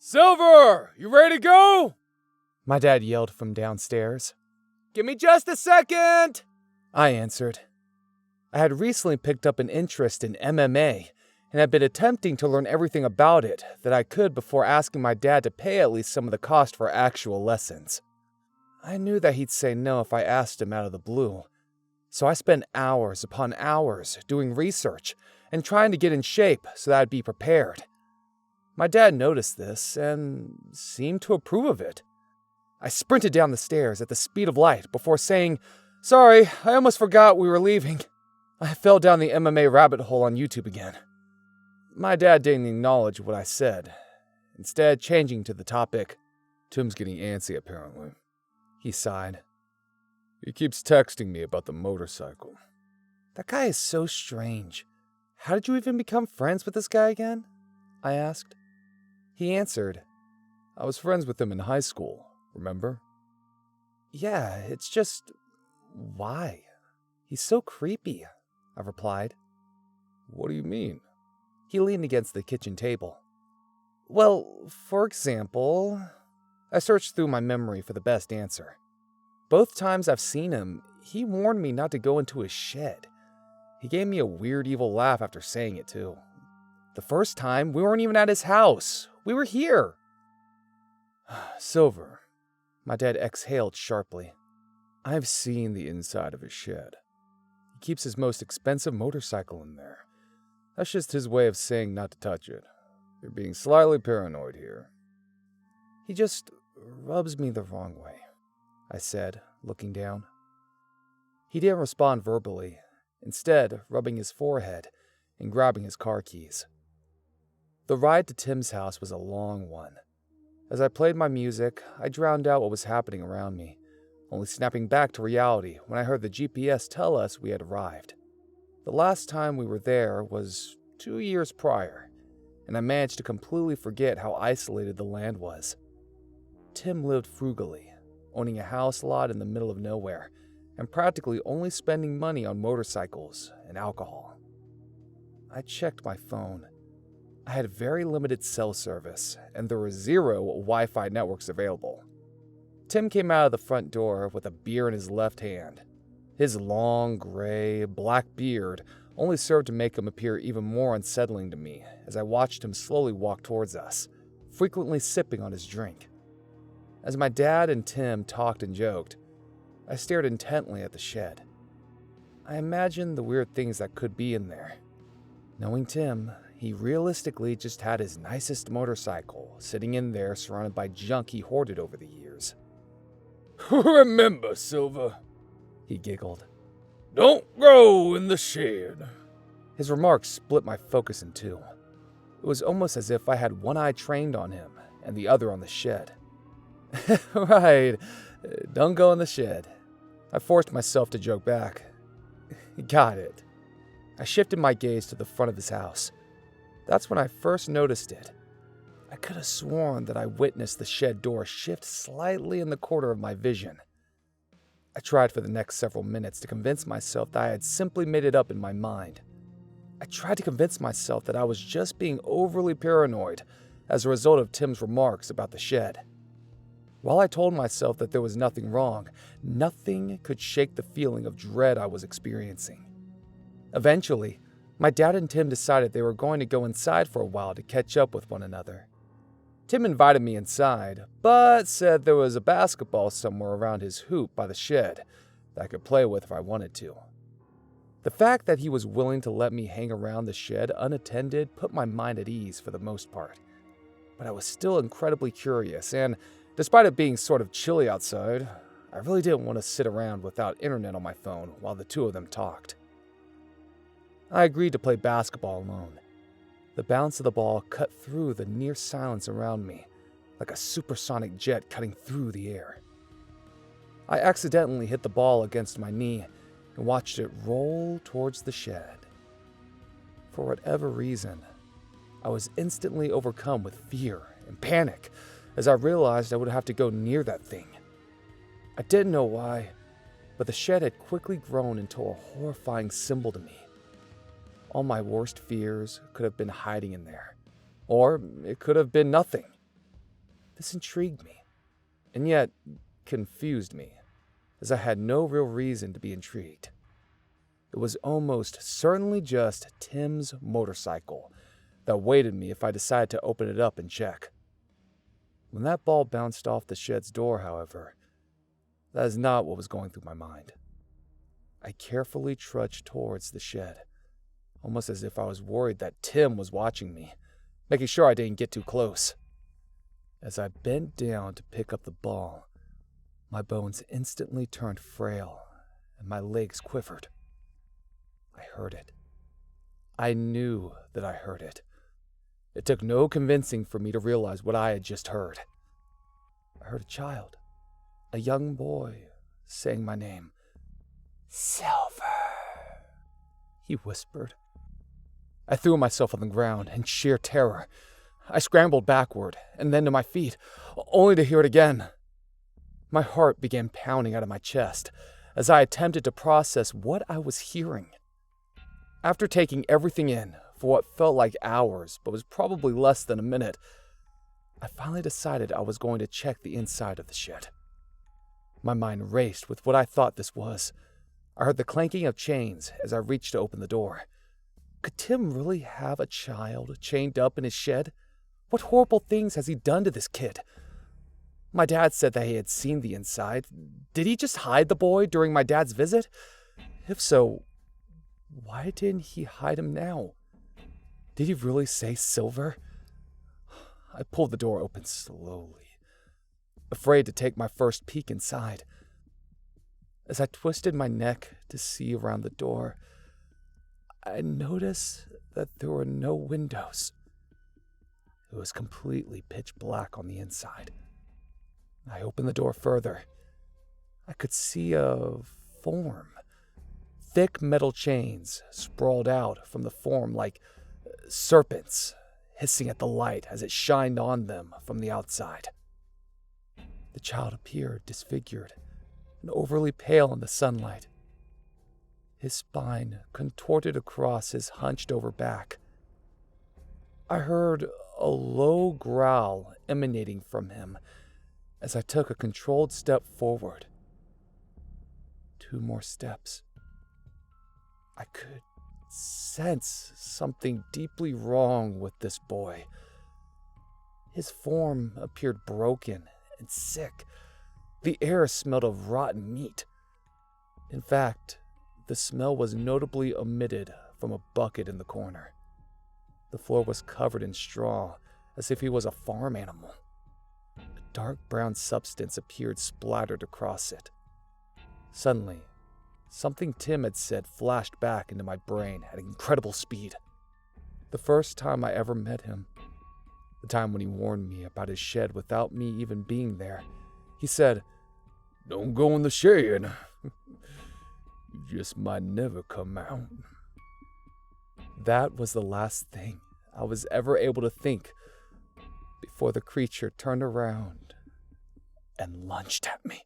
Silver, you ready to go? My dad yelled from downstairs. Give me just a second, I answered. I had recently picked up an interest in MMA and had been attempting to learn everything about it that I could before asking my dad to pay at least some of the cost for actual lessons. I knew that he'd say no if I asked him out of the blue, so I spent hours upon hours doing research and trying to get in shape so that I'd be prepared. My dad noticed this and seemed to approve of it. I sprinted down the stairs at the speed of light before saying, "Sorry, I almost forgot we were leaving." I fell down the MMA rabbit hole on YouTube again. My dad didn't acknowledge what I said, instead changing to the topic. Tim's getting antsy apparently. He sighed. He keeps texting me about the motorcycle. That guy is so strange. How did you even become friends with this guy again? I asked. He answered. I was friends with him in high school, remember? Yeah, it's just... why? He's so creepy, I replied. What do you mean? He leaned against the kitchen table. Well, for example... I searched through my memory for the best answer. Both times I've seen him, he warned me not to go into his shed. He gave me a weird evil laugh after saying it too. The first time, we weren't even at his house. We were here. Silver. My dad exhaled sharply. I've seen the inside of his shed. He keeps his most expensive motorcycle in there. That's just his way of saying not to touch it. You're being slightly paranoid here. He just rubs me the wrong way, I said, looking down. He didn't respond verbally, instead rubbing his forehead and grabbing his car keys. The ride to Tim's house was a long one. As I played my music, I drowned out what was happening around me, only snapping back to reality when I heard the GPS tell us we had arrived. The last time we were there was 2 years prior, and I managed to completely forget how isolated the land was. Tim lived frugally, owning a house lot in the middle of nowhere, and practically only spending money on motorcycles and alcohol. I checked my phone. I had very limited cell service, and there were 0 Wi-Fi networks available. Tim came out of the front door with a beer in his left hand. His long, gray, black beard only served to make him appear even more unsettling to me as I watched him slowly walk towards us, frequently sipping on his drink. As my dad and Tim talked and joked, I stared intently at the shed. I imagined the weird things that could be in there. Knowing Tim, he realistically just had his nicest motorcycle sitting in there surrounded by junk he hoarded over the years. Remember, Silver, he giggled. Don't go in the shed. His remarks split my focus in two. It was almost as if I had one eye trained on him and the other on the shed. Right, don't go in the shed. I forced myself to joke back. Got it. I shifted my gaze to the front of his house. That's when I first noticed it. I could have sworn that I witnessed the shed door shift slightly in the corner of my vision. I tried for the next several minutes to convince myself that I had simply made it up in my mind. I tried to convince myself that I was just being overly paranoid as a result of Tim's remarks about the shed. While I told myself that there was nothing wrong, nothing could shake the feeling of dread I was experiencing. Eventually, my dad and Tim decided they were going to go inside for a while to catch up with one another. Tim invited me inside, but said there was a basketball somewhere around his hoop by the shed that I could play with if I wanted to. The fact that he was willing to let me hang around the shed unattended put my mind at ease for the most part. But I was still incredibly curious, and despite it being sort of chilly outside, I really didn't want to sit around without internet on my phone while the two of them talked. I agreed to play basketball alone. The bounce of the ball cut through the near silence around me, like a supersonic jet cutting through the air. I accidentally hit the ball against my knee and watched it roll towards the shed. For whatever reason, I was instantly overcome with fear and panic as I realized I would have to go near that thing. I didn't know why, but the shed had quickly grown into a horrifying symbol to me. All my worst fears could have been hiding in there, or it could have been nothing. This intrigued me, and yet confused me, as I had no real reason to be intrigued. It was almost certainly just Tim's motorcycle that waited me if I decided to open it up and check. When that ball bounced off the shed's door, however, that is not what was going through my mind. I carefully trudged towards the shed, almost as if I was worried that Tim was watching me, making sure I didn't get too close. As I bent down to pick up the ball, my bones instantly turned frail and my legs quivered. I heard it. I knew that I heard it. It took no convincing for me to realize what I had just heard. I heard a child, a young boy, saying my name. "Silver," he whispered. I threw myself on the ground in sheer terror. I scrambled backward and then to my feet, only to hear it again. My heart began pounding out of my chest as I attempted to process what I was hearing. After taking everything in for what felt like hours, but was probably less than a minute, I finally decided I was going to check the inside of the shed. My mind raced with what I thought this was. I heard the clanking of chains as I reached to open the door. Could Tim really have a child chained up in his shed? What horrible things has he done to this kid? My dad said that he had seen the inside. Did he just hide the boy during my dad's visit? If so, why didn't he hide him now? Did he really say Silver? I pulled the door open slowly, afraid to take my first peek inside. As I twisted my neck to see around the door, I noticed that there were no windows. It was completely pitch black on the inside. I opened the door further. I could see a form. Thick metal chains sprawled out from the form like serpents, hissing at the light as it shined on them from the outside. The child appeared disfigured and overly pale in the sunlight. His spine contorted across his hunched-over back. I heard a low growl emanating from him as I took a controlled step forward. 2 more steps. I could sense something deeply wrong with this boy. His form appeared broken and sick. The air smelled of rotten meat. In fact, the smell was notably emitted from a bucket in the corner. The floor was covered in straw, as if he was a farm animal. A dark brown substance appeared splattered across it. Suddenly, something Tim had said flashed back into my brain at incredible speed. The first time I ever met him, the time when he warned me about his shed without me even being there. He said, "Don't go in the shed. You just might never come out." That was the last thing I was ever able to think before the creature turned around and lunged at me.